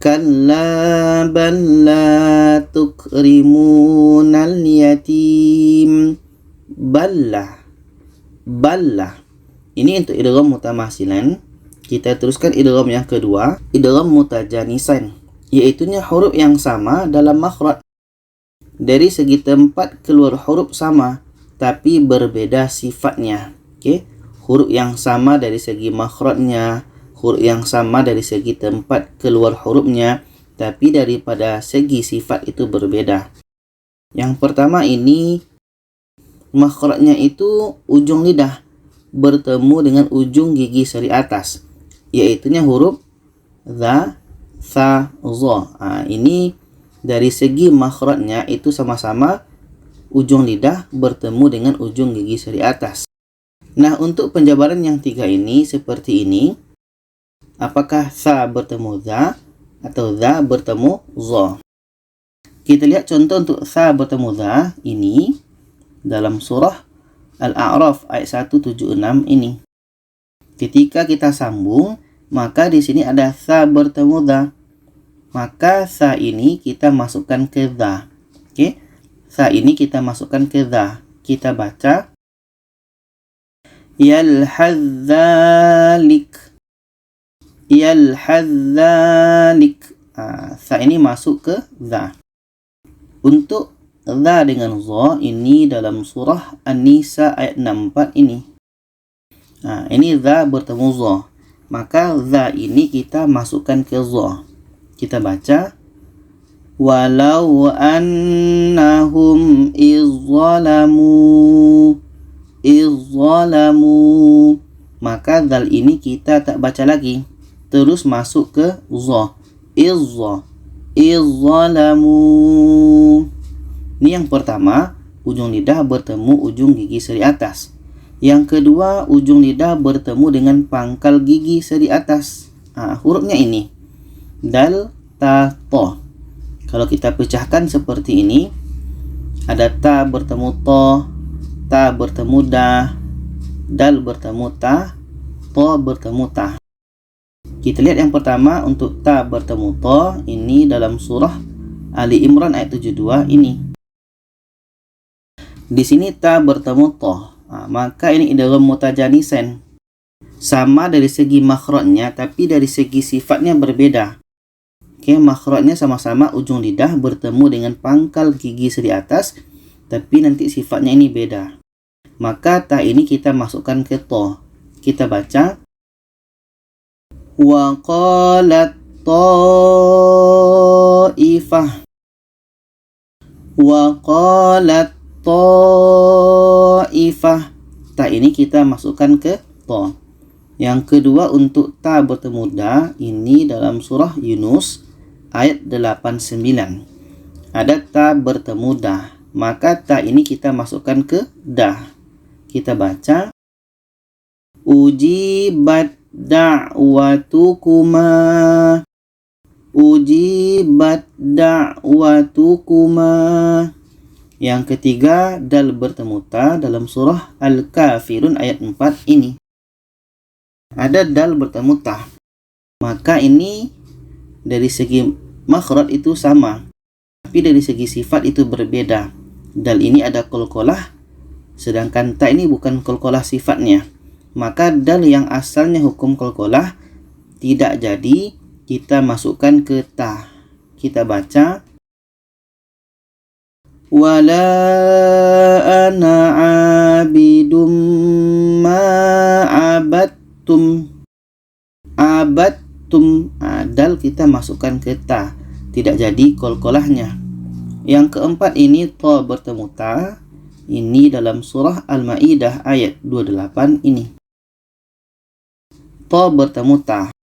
kalla bal la tukrimunal yatim. Balla. Balla. Ini untuk idgham mutamathilain. Kita teruskan idgham yang kedua, idgham mutajanisain, yaitunya huruf yang sama dalam makhraj. Dari segi tempat keluar huruf sama, tapi berbeda sifatnya. Oke, huruf yang sama dari segi makhrajnya, huruf yang sama dari segi tempat keluar hurufnya, tapi daripada segi sifat itu berbeda. Yang pertama ini makhrajnya itu ujung lidah bertemu dengan ujung gigi seri atas, yaitunya huruf za, sa, za. Ini dari segi makhrajnya itu sama-sama ujung lidah bertemu dengan ujung gigi seri atas. Nah, untuk penjabaran yang tiga ini seperti ini. Apakah sa bertemu za atau za bertemu za? Kita lihat contoh untuk sa bertemu za ini dalam surah Al-A'raf ayat 176 ini. Ketika kita sambung, maka di sini ada sa bertemu za. Maka sa ini kita masukkan ke za. Oke. Sa ini kita masukkan ke za. Kita baca yalhadzalik. Yalhadzalik. Sa ini masuk ke za. Untuk za dengan za ini dalam surah An-Nisa ayat 64 ini. Ini za bertemu za. Maka za ini kita masukkan ke za. Kita baca walau annahum izzalamu. Maka zal ini kita tak baca lagi. Terus masuk ke za. Izzalamu. Ini yang pertama, ujung lidah bertemu ujung gigi seri atas. Yang kedua, ujung lidah bertemu dengan pangkal gigi seri atas. Hurufnya ini. Dal, ta, to. Kalau kita pecahkan seperti ini, ada ta bertemu to, ta bertemu da, dal bertemu ta, to bertemu ta. Kita lihat yang pertama untuk ta bertemu to, ini dalam surah Ali Imran ayat 72 ini. Di sini ta bertemu to, maka ini idgham mutajanisen. Sama dari segi makhrajnya, tapi dari segi sifatnya berbeda. Makhrajnya sama-sama ujung lidah bertemu dengan pangkal gigi seri atas, tapi nanti sifatnya ini beda. Maka ta ini kita masukkan ke to. Kita baca wa qalat ta'ifah. Wa qalat ta'ifah. Ta ini kita masukkan ke to. Yang kedua untuk ta bertemu da, ini dalam surah Yunus ayat 89. Ada ta bertemu da, maka ta ini kita masukkan ke da. Kita baca ujibat da'watukuma. Ujibat da'watukuma. Yang ketiga, dal bertemu ta dalam surah Al-Kafirun ayat 4 ini. Ada dal bertemu ta. Maka ini dari segi makhraj itu sama, tapi dari segi sifat itu berbeda. Dal ini ada qalqalah, sedangkan ta ini bukan qalqalah sifatnya. Maka dal yang asalnya hukum qalqalah tidak jadi kita masukkan ke ta. Kita baca wala ana abidum ma abattum. Dal kita masukkan ke ta, tidak jadi qalqalahnya. Yang keempat ini ta bertemu ta, ini dalam surah Al-Maidah ayat 28 ini. Ta bertemu ta,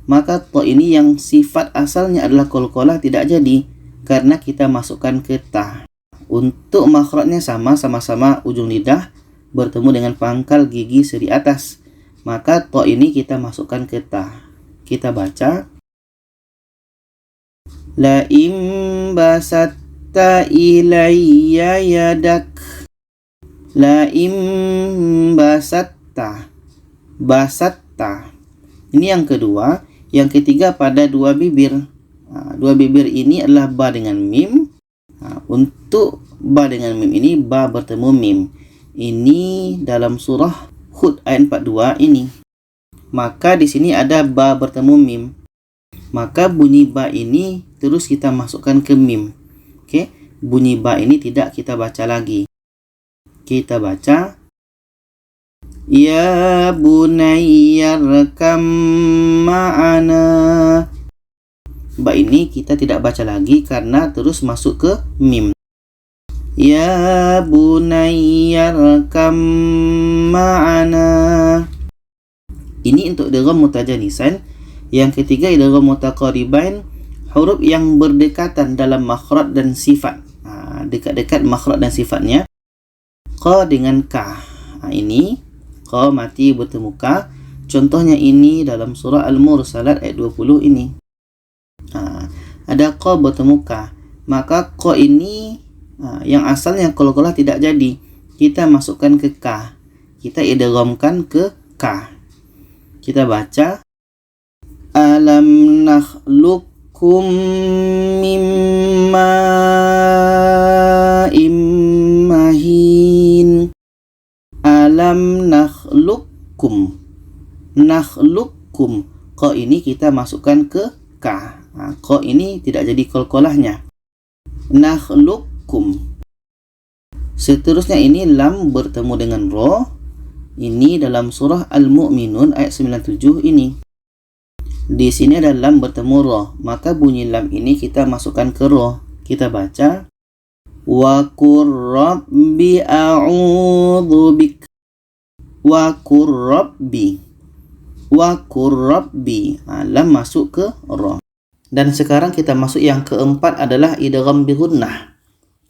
maka ta ini yang sifat asalnya adalah qalqalah tidak jadi karena kita masukkan ke ta. Untuk makhrajnya sama-sama ujung lidah bertemu dengan pangkal gigi seri atas, maka ta ini kita masukkan ke ta. Kita baca la im basatta ilayya yadak. La im basatta. Ini yang kedua. Yang ketiga pada dua bibir. Dua bibir ini adalah ba dengan mim. Untuk ba dengan mim ini, ba bertemu mim. Ini dalam surah Hud ayat 42 ini. Maka di sini ada ba bertemu mim. Maka bunyi ba ini terus kita masukkan ke mim. Bunyi ba ini tidak kita baca lagi. Kita baca ya bunayyarkam ma'ana. Ba ini kita tidak baca lagi karena terus masuk ke mim. Ya bunayyarkam ma'ana. Ini untuk idgham mutajanisan. Yang ketiga idgham mutaqaribain, huruf yang berdekatan dalam makhraj dan sifat. Dekat-dekat makhraj dan sifatnya. Qa dengan ka. Ini qa mati bertemu ka. Contohnya ini dalam surah Al-Mursalat ayat 20 ini. Ada qa bertemu ka, maka qa ini yang asalnya qalqalah tidak jadi, kita masukkan ke ka, kita idghamkan ke ka. Kita baca alam nakhluqukum mimma immahin. Alam nakhluqukum. Qa ini kita masukkan ke ka. Qa ini tidak jadi qalqalahnya. Nakhluqukum. Seterusnya ini lam bertemu dengan ro. Ini dalam surah Al-Mu'minun ayat 97 ini. Di sini ada lam bertemu ro, maka bunyi lam ini kita masukkan ke ro. Kita baca wa qur rabbi a'udzu bik. Wa qur rabbi. Wa qur rabbi. Lam masuk ke ro. Dan sekarang kita masuk yang keempat adalah idgham bi gunnah.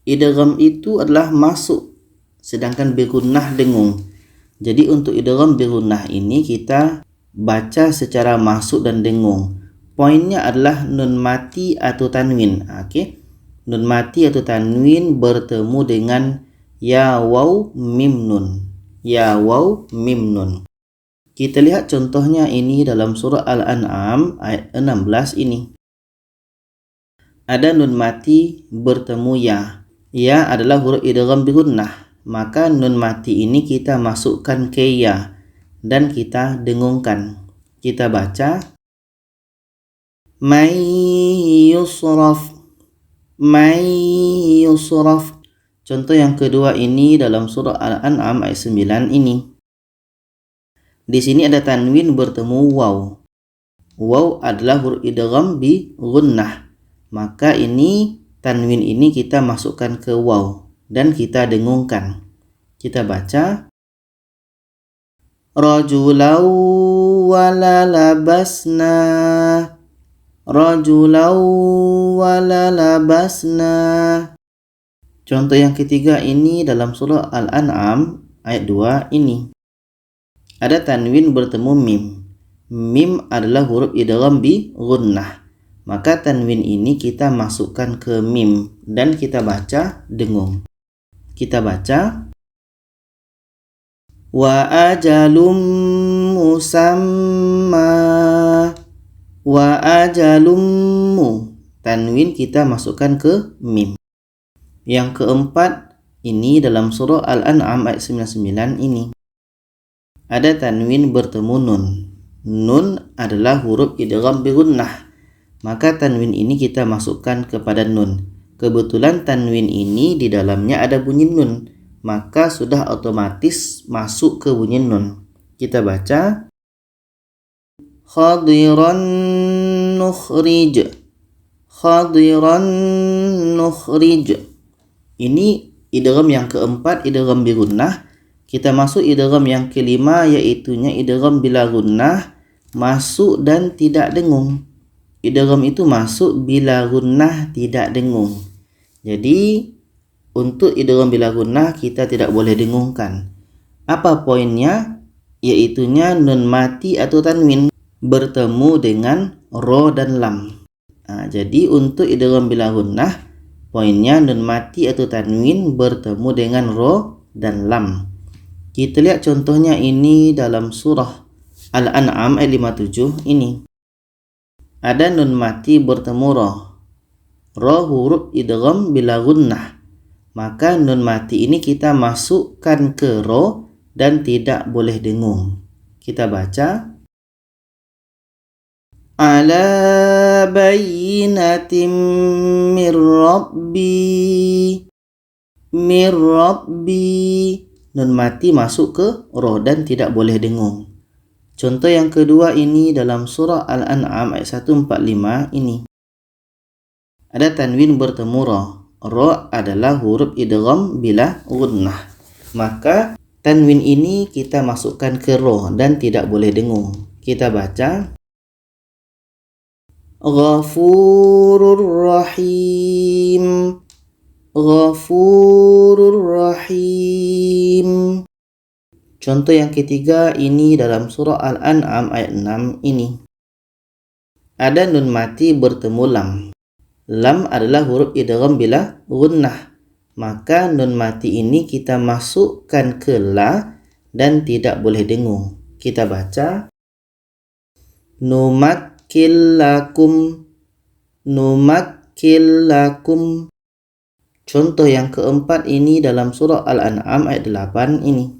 Idgham itu adalah masuk, sedangkan bi gunnah dengung. Jadi untuk idgham bi gunnah ini kita baca secara masuk dan dengung. Poinnya adalah nun mati atau tanwin. Oke. Nun mati atau tanwin bertemu dengan ya waw mim nun. Ya waw mim nun. Kita lihat contohnya ini dalam surah Al-An'am ayat 16 ini. Ada nun mati bertemu ya. Ya adalah huruf idgham bi gunnah. Maka nun mati ini kita masukkan ke ya dan kita dengungkan. Kita baca may yusraf. May yusraf. Contoh yang kedua ini dalam surah Al-An'am ayat 9 ini. Di sini ada tanwin bertemu waw. Waw adalah huruf idgham bi gunnah. Maka ini tanwin ini kita masukkan ke waw dan kita dengungkan. Kita baca rajulau wala labasna. Rajulau wala labasna. Contoh yang ketiga ini dalam surah Al-An'am ayat 2 ini. Ada tanwin bertemu mim. Mim adalah huruf idgham bi gunnah. Maka tanwin ini kita masukkan ke mim dan kita baca dengung. Kita baca wa ajalum musamma. Wa ajalum mu. Tanwin kita masukkan ke mim. Yang keempat ini dalam surah Al-An'am ayat 99 ini. Ada tanwin bertemu nun. Nun adalah huruf idgham bi gunnah. Maka tanwin ini kita masukkan kepada nun. Kebetulan tanwin ini di dalamnya ada bunyi nun, maka sudah otomatis masuk ke bunyi nun. Kita baca khadiran nukhrij. Khadiran nukhrij. Ini idgham yang keempat, idgham bi gunnah. Kita masuk idgham yang kelima, yaitunya idgham bila gunnah, masuk dan tidak dengung. Idgham itu masuk bila gunnah tidak dengung. Jadi untuk idgham bila gunnah kita tidak boleh dengungkan. Apa poinnya? Yaitunya nun mati atau tanwin bertemu dengan ro dan lam. Jadi untuk idgham bila gunnah, poinnya nun mati atau tanwin bertemu dengan ro dan lam. Kita lihat contohnya ini dalam surah Al-An'am ayat 57 ini. Ada nun mati bertemu ro. Ro huruf idgham bila gunnah. Maka nun mati ini kita masukkan ke ro dan tidak boleh dengung. Kita baca ala bayyinatin mir rabbi. Mir rabbi. Nun mati masuk ke ro dan tidak boleh dengung. Contoh yang kedua ini dalam surah Al-An'am ayat 145 ini. Ada tanwin bertemu ro. Ro adalah huruf idgham bila gunnah. Maka tanwin ini kita masukkan ke ro dan tidak boleh dengung. Kita baca Ghafurur Rahim. Ghafurur Rahim. Contoh yang ketiga ini dalam surah Al-An'am ayat 6 ini. Ada nun mati bertemu lam. Lam adalah huruf idgham bila gunnah. Maka nun mati ini kita masukkan ke la dan tidak boleh dengung. Kita baca numakkil lakum. Numakkil lakum. Contoh yang keempat ini dalam surah Al-An'am ayat 8 ini.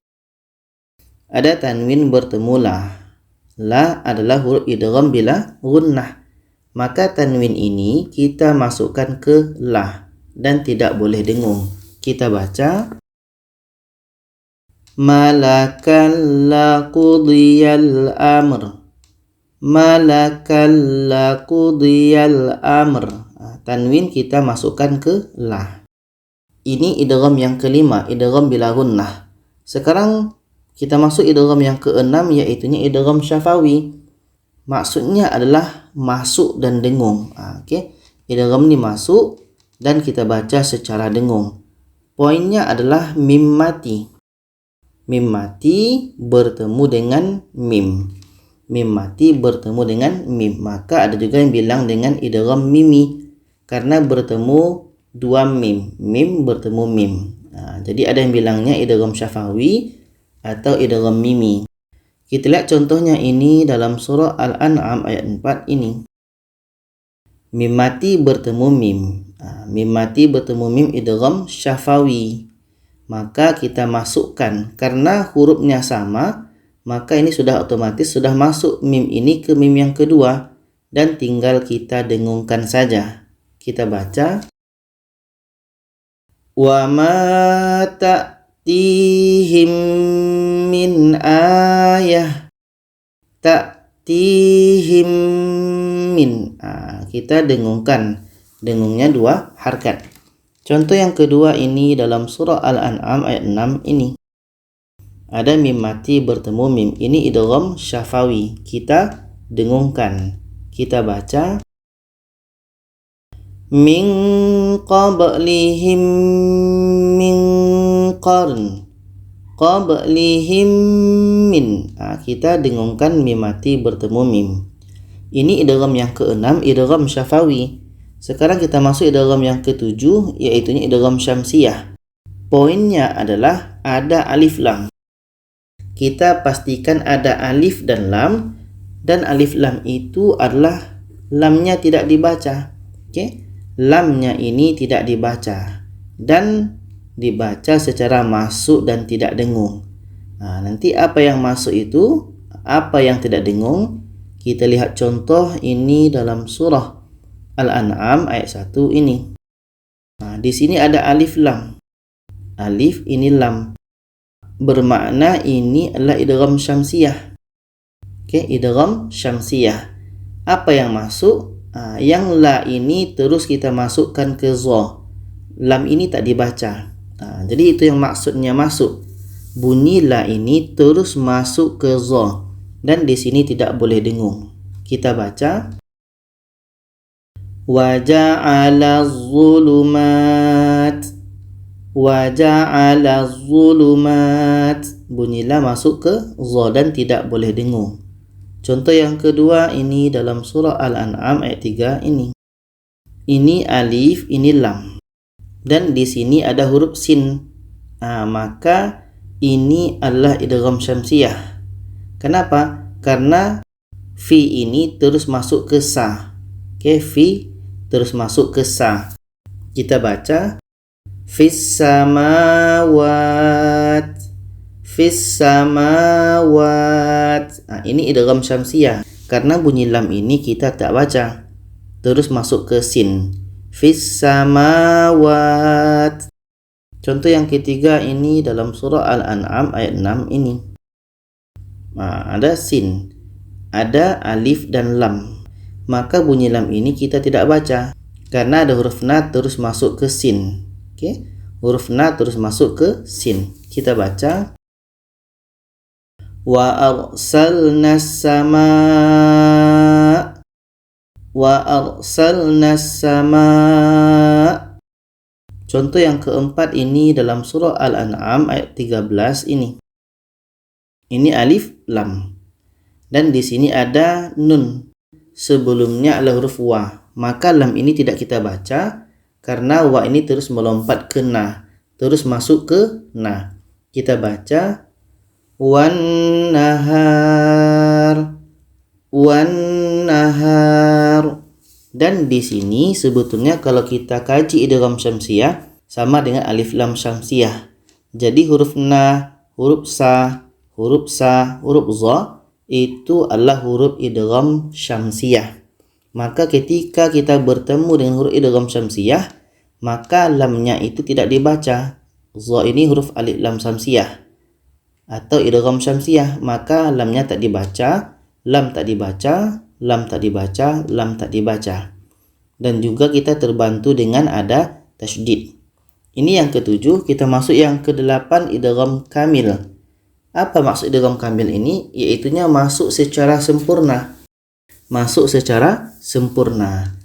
Ada tanwin bertemu la. La adalah huruf idgham bila gunnah. Maka tanwin ini kita masukkan ke la dan tidak boleh dengung. Kita baca Malakal qudiyal amr. Malakal qudiyal amr. Tanwin kita masukkan ke la. Ini idgham yang kelima, idgham bila gunnah. Sekarang kita masuk idgham yang keenam, yaitu idgham syafawi. Maksudnya adalah masuk dan dengung. Okey. Idgham ni masuk dan kita baca secara dengung. Poinnya adalah mim mati. Mim mati bertemu dengan mim. Mim mati bertemu dengan mim. Maka ada juga yang bilang dengan idgham mimi, karena bertemu dua mim. Mim bertemu mim. Jadi ada yang bilangnya idgham syafawi atau idgham mimi. Kita lihat contohnya ini dalam surah Al-An'am ayat 4 ini. Mim mati bertemu mim. Mim mati bertemu mim idgham syafawi. Maka kita masukkan, karena hurufnya sama, maka ini sudah otomatis sudah masuk mim ini ke mim yang kedua, dan tinggal kita dengungkan saja. Kita baca, wa ma ta'tihim min ayah. Ta'tihim min. Kita dengungkan. Dengungnya dua harkat. Contoh yang kedua ini dalam surah Al-An'am ayat 6 ini. Ada mim mati bertemu mim. Ini idgham syafawi. Kita dengungkan. Kita baca, min qablihim min qarn. Qablihim min. Kita dengungkan mim mati bertemu mim. Ini idgham yang keenam, idgham syafawi. Sekarang kita masuk idgham yang ketujuh, yaitu idgham syamsiyah. Poinnya adalah ada alif lam. Kita pastikan ada alif dan lam, dan alif lam itu adalah lamnya tidak dibaca. Okey? Lamnya ini tidak dibaca dan dibaca secara masuk dan tidak dengung. Nanti apa yang masuk itu, apa yang tidak dengung, kita lihat contoh ini dalam surah Al-An'am ayat 1 ini. Di sini ada alif lam. Alif ini lam. Bermakna ini adalah idgham syamsiyah. Okey, idgham syamsiyah. Apa yang masuk? Yang la ini terus kita masukkan ke za. Lam ini tak dibaca. Jadi itu yang maksudnya masuk. Bunyi la ini terus masuk ke za, dan di sini tidak boleh dengung. Kita baca, wa ja'ala az-zulumat. Wa ja'ala az-zulumat. Bunyi la masuk ke za dan tidak boleh dengung. Contoh yang kedua ini dalam surah Al-An'am ayat 3 ini. Ini alif, ini lam. Dan di sini ada huruf sin. Maka ini adalah idgham syamsiyah. Kenapa? Karena fi ini terus masuk ke sa. Okey, fi terus masuk ke sa. Kita baca, fis samawat. Fis samawat. Ini idgham syamsiyah. Karena bunyi lam ini kita tak baca. Terus masuk ke sin. Fis samawat. Contoh yang ketiga ini dalam surah Al-An'am ayat 6 ini. Ada sin, ada alif dan lam. Maka bunyi lam ini kita tidak baca, karena ada huruf na terus masuk ke sin. Okey, huruf na terus masuk ke sin. Kita baca, wa arsalnas samaa. Wa arsalnas samaa. Contoh yang keempat ini dalam surah Al-An'am ayat 13 ini. Ini alif lam. Dan di sini ada nun. Sebelumnya adalah huruf wa. Maka lam ini tidak kita baca karena wa ini terus melompat ke na, terus masuk ke na. Kita baca, wan nahar. Wan nahar. Dan di sini sebetulnya kalau kita kaji idgham syamsiyah sama dengan alif lam syamsiyah. Jadi huruf na, huruf sa, huruf sa, huruf za itu adalah huruf idgham syamsiyah. Maka ketika kita bertemu dengan huruf idgham syamsiyah, maka lamnya itu tidak dibaca. Za ini huruf alif lam syamsiyah. atau idgham syamsiyah, maka lamnya tak dibaca, lam tak dibaca, lam tak dibaca, lam tak dibaca. Dan juga kita terbantu dengan ada tasydid. Ini yang ketujuh. Kita masuk yang kedelapan, idgham kamil. Apa maksud idgham kamil ini? Yaitunya masuk secara sempurna. Masuk secara sempurna.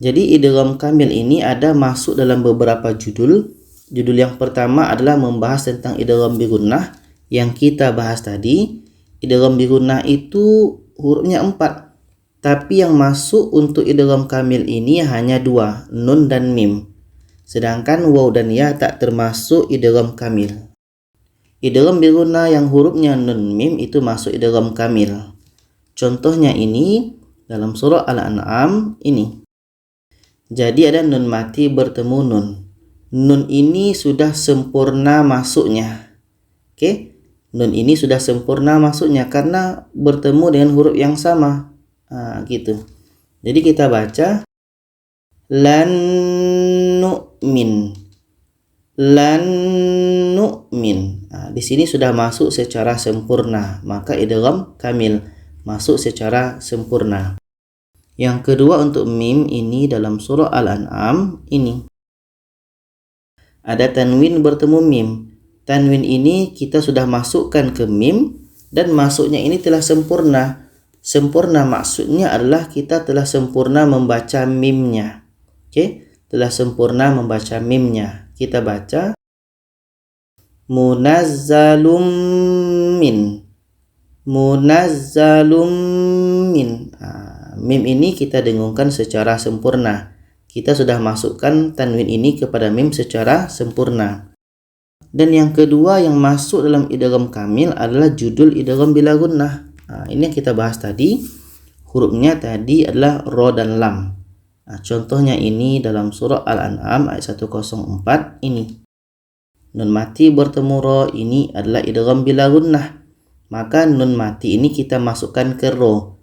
Jadi idgham kamil ini ada masuk dalam beberapa judul. Judul yang pertama adalah membahas tentang idgham bi gunnah yang kita bahas tadi. Idgham bi gunnah itu hurufnya 4, tapi yang masuk untuk idgham kamil ini hanya 2, nun dan mim. Sedangkan waw dan ya tak termasuk idgham kamil. Idgham bi gunnah yang hurufnya nun mim itu masuk idgham kamil. Contohnya ini dalam surah Al-An'am ini. Jadi ada nun mati bertemu nun. Nun ini sudah sempurna masuknya. Oke? Nun ini sudah sempurna masuknya karena bertemu dengan huruf yang sama. Gitu. Jadi kita baca lan nu'min. Lan nu'min. Di sini sudah masuk secara sempurna, maka idgham kamil masuk secara sempurna. Yang kedua untuk mim ini dalam surah Al-An'am ini. Ada tanwin bertemu mim. Tanwin ini kita sudah masukkan ke mim dan masuknya ini telah sempurna. Sempurna maksudnya adalah kita telah sempurna membaca mimnya. Oke, telah sempurna membaca mimnya. Kita baca munazzalum min. Munazzalum min. Mim ini kita dengungkan secara sempurna. Kita sudah masukkan tanwin ini kepada mim secara sempurna. Dan yang kedua yang masuk dalam idgham kamil adalah judul idgham bila gunnah. Ini yang kita bahas tadi. Hurufnya tadi adalah ro dan lam. Contohnya ini dalam surah Al-An'am ayat 104 ini. Nun mati bertemu ro ini adalah idgham bila gunnah. Maka nun mati ini kita masukkan ke ro.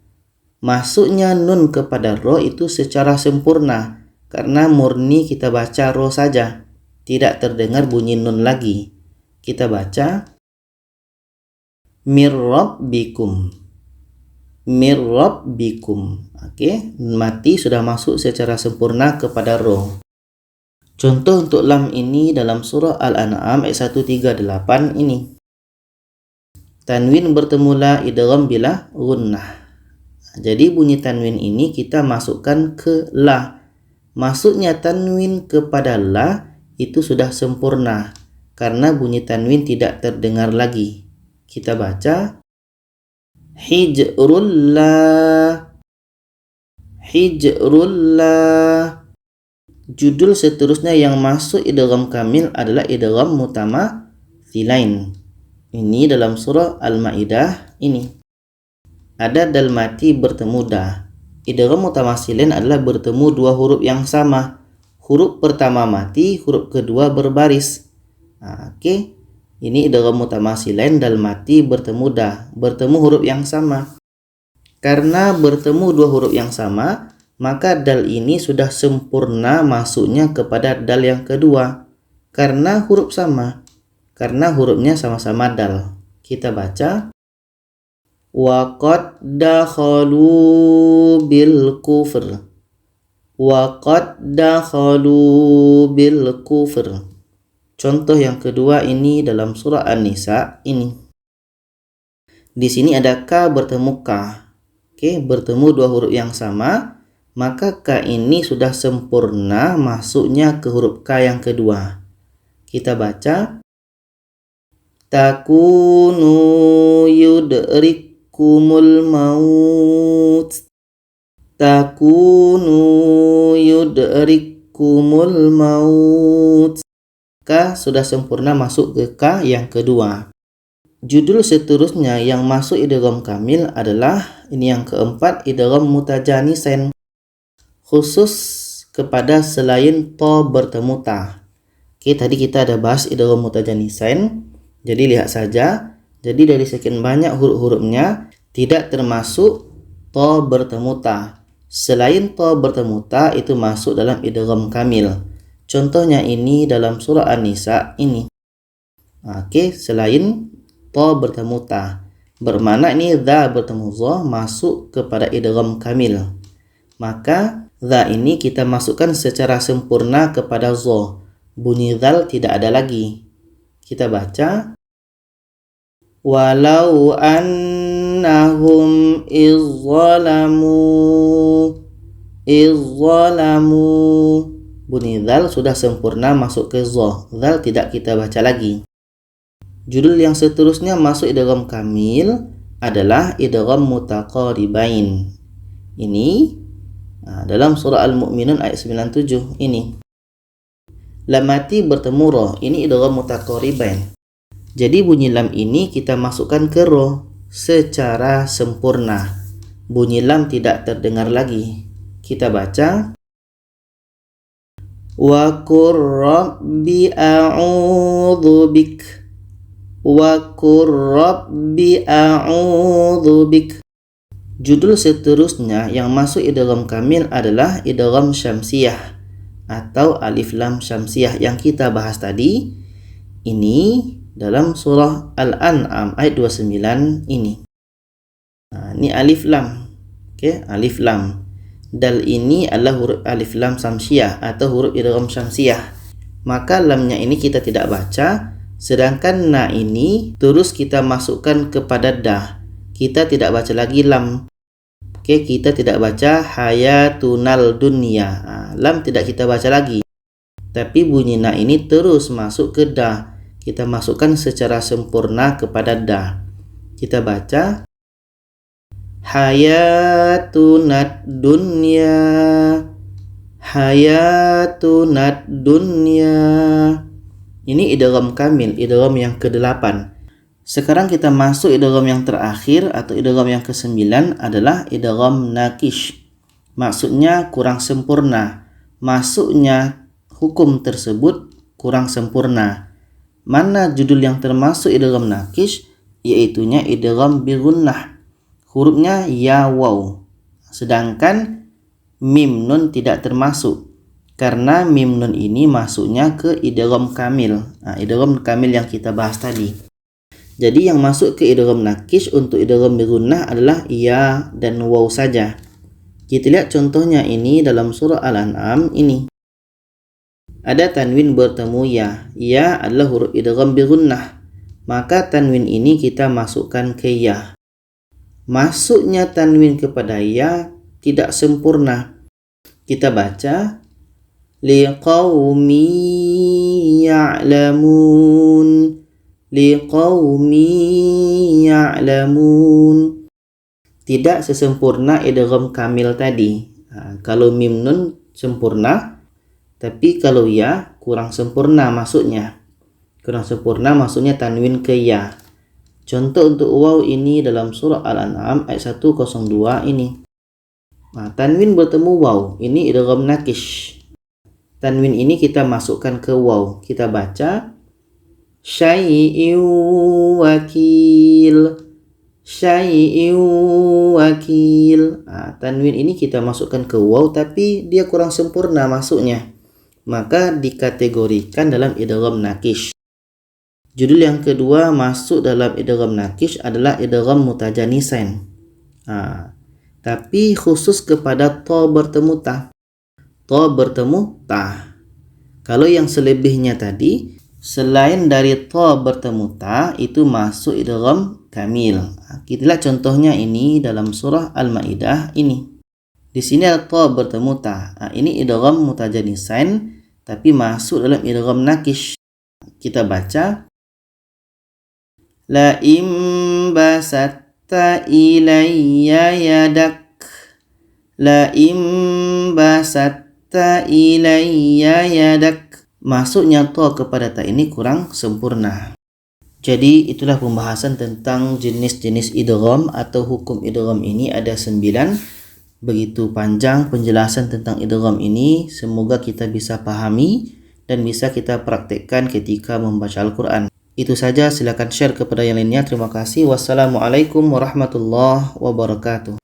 Masuknya nun kepada ro itu secara sempurna karena murni kita baca ro saja, tidak terdengar bunyi nun lagi. Kita baca mir rabbikum. Mir rabbikum. Oke, nun mati sudah masuk secara sempurna kepada ro. Contoh untuk lam ini dalam surah Al-An'am ayat 138 ini. Tanwin bertemu la idgham bila gunnah. Jadi bunyi tanwin ini kita masukkan ke la. Masuknya tanwin kepada la itu sudah sempurna karena bunyi tanwin tidak terdengar lagi. Kita baca hijrullah. Hijrullah. Judul seterusnya yang masuk idgham kamil adalah idgham mutamathilain. Ini dalam surah Al-Maidah ini. Ada dal mati bertemu da. Idgham mutamatsilin adalah bertemu dua huruf yang sama. Huruf pertama mati, huruf kedua berbaris. Oke. Ini idgham mutamatsilin dal mati bertemu da. Bertemu huruf yang sama. Karena bertemu dua huruf yang sama, maka dal ini sudah sempurna masuknya kepada dal yang kedua. Karena huruf sama. Karena hurufnya sama-sama dal. Kita baca wa qad dakhalu bil kufr. Wa qad dakhalu bil kufr. Contoh yang kedua ini dalam surah An-Nisa ini. Di sini ada ka bertemu ka. Oke, bertemu dua huruf yang sama, maka ka ini sudah sempurna masuknya ke huruf ka yang kedua. Kita baca takunu yudrik kumul maut. Takunu yudrikumul maut. Ka sudah sempurna masuk ke ka yang kedua. Judul seterusnya yang masuk idgham kamil adalah ini yang keempat, idgham mutajanisain. Khusus kepada selain to bertemu ta. Oke, tadi kita ada bahas idgham mutajanisain. Jadi lihat saja. Jadi dari sekian banyak huruf-hurufnya tidak termasuk to bertemu ta. Selain to bertemu ta itu masuk dalam idgham kamil. Contohnya ini dalam surah An-Nisa ini. Oke, selain ta bertemu ta. Bermakna ini dha bertemu dha masuk kepada idgham kamil. Maka dha ini kita masukkan secara sempurna kepada dha. Bunyi dzal tidak ada lagi. Kita baca walau annahum izzalamu. Bunyi dzal sudah sempurna masuk ke dha. Dzal tidak kita baca lagi. Judul yang seterusnya masuk idgham kamil adalah idgham mutaqaribain. Ini dalam surah Al-Mu'minun ayat 97 ini. Lam mati bertemu ra, ini idgham mutaqaribain. Jadi bunyi lam ini kita masukkan ke ra secara sempurna. Bunyi lam tidak terdengar lagi. Kita baca wa qur rabbi a'udzu bik. Wa qur rabbi a'udzu bik. Judul seterusnya yang masuk idgham kamil adalah idgham syamsiyah atau alif lam syamsiyah yang kita bahas tadi. Ini dalam surah Al-An'am ayat 29 ini. Ini alif lam. Oke, alif lam. Dal ini adalah huruf alif lam syamsiyah atau huruf idgham syamsiyah. Maka lamnya ini kita tidak baca, sedangkan na ini terus kita masukkan kepada dah. Kita tidak baca lagi lam. Oke, kita tidak baca hayatunal dunya. Lam tidak kita baca lagi. Tapi bunyi na ini terus masuk ke dah. Kita masukkan secara sempurna kepada dah. Kita baca hayatunad dunya. Hayatunad dunya. Ini idgham kamil, idgham yang ke-8. Sekarang kita masuk idgham yang terakhir atau idgham yang ke-9 adalah idgham naqish. Maksudnya kurang sempurna. Masuknya hukum tersebut kurang sempurna. Mana judul yang termasuk idgham naqish? Yaitunya idgham bi gunnah. Hurufnya ya waw. Sedangkan mim nun tidak termasuk. Karena mim nun ini masuknya ke idgham kamil. Idgham kamil yang kita bahas tadi. Jadi yang masuk ke idgham naqish untuk idgham bi gunnah adalah ya dan waw saja. Kita lihat contohnya ini dalam surah Al-An'am ini. Ada tanwin bertemu ya. Ya adalah huruf idgham bi gunnah. Maka tanwin ini kita masukkan ke ya. Masuknya tanwin kepada ya tidak sempurna. Kita baca liqaumi ya'lamun. Liqaumi ya'lamun. Tidak sesempurna idgham kamil tadi. Kalau mim nun sempurna, tapi kalau ya kurang sempurna masuknya. Kurang sempurna masuknya tanwin ke ya. Contoh untuk waw ini dalam surah Al-An'am ayat 102 ini. Tanwin bertemu waw, ini idgham naqish. Tanwin ini kita masukkan ke waw. Kita baca syai'in wakil. Syai'in wakil. Tanwin ini kita masukkan ke waw tapi dia kurang sempurna masuknya. Maka dikategorikan dalam idgham naqish. Judul yang kedua masuk dalam idgham naqish adalah idgham mutajanisain. Tapi khusus kepada ta bertemu ta. Ta bertemu ta. Kalau yang selebihnya tadi, selain dari ta bertemu ta, itu masuk idgham kamil. Kita lihat contohnya ini dalam surah Al-Maidah ini. Di sini ada ta bertemu ta. Ini idgham mutajanisain tapi masuk dalam idgham naqish. Kita baca la im basatta ilayya yadak. La im basatta ilayya yadak. Masuknya ta kepada ta ini kurang sempurna. Jadi itulah pembahasan tentang jenis-jenis idgham atau hukum idgham ini ada 9. Begitu panjang penjelasan tentang idgham ini, semoga kita bisa pahami dan bisa kita praktekkan ketika membaca Al-Quran. Itu saja, silakan share kepada yang lainnya. Terima kasih. Wassalamualaikum warahmatullahi wabarakatuh.